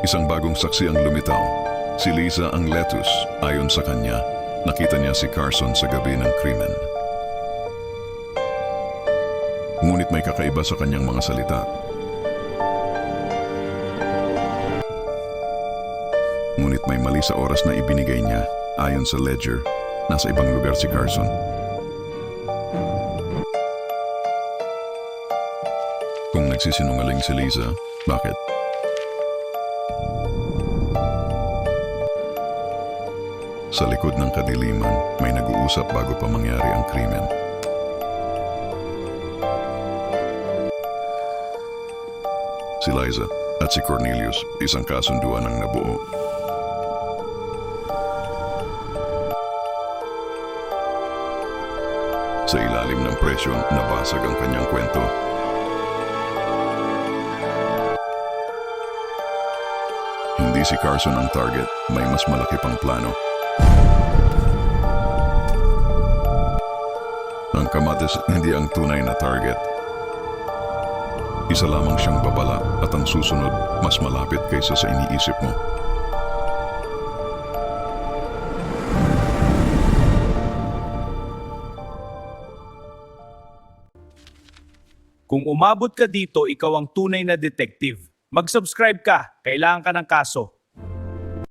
Isang bagong saksi ang lumitaw. Si Liza ang lettuce. Ayon sa kanya, nakita niya si Carson sa gabi ng krimen. Ngunit may kakaiba sa kanyang mga salita. Ngunit may mali sa oras na ibinigay niya. Ayon sa ledger, nasa ibang lugar si Carson. Kung nagsisinungaling si Liza, bakit? Sa likod ng kadiliman, may nag-uusap bago pa mangyari ang krimen. Si Liza at si Cornelius, isang kasunduan ang nabuo. Sa ilalim ng presyon, nabasag ang kanyang kwento. Hindi si Carson ang target, may mas malaki pang plano. Ang kamatis hindi ang tunay na target. Isa lamang siyang babala at ang susunod mas malapit kaysa sa iniisip mo. Kung umabot ka dito, ikaw ang tunay na detective. Mag-subscribe ka, kailangan ka ng kaso.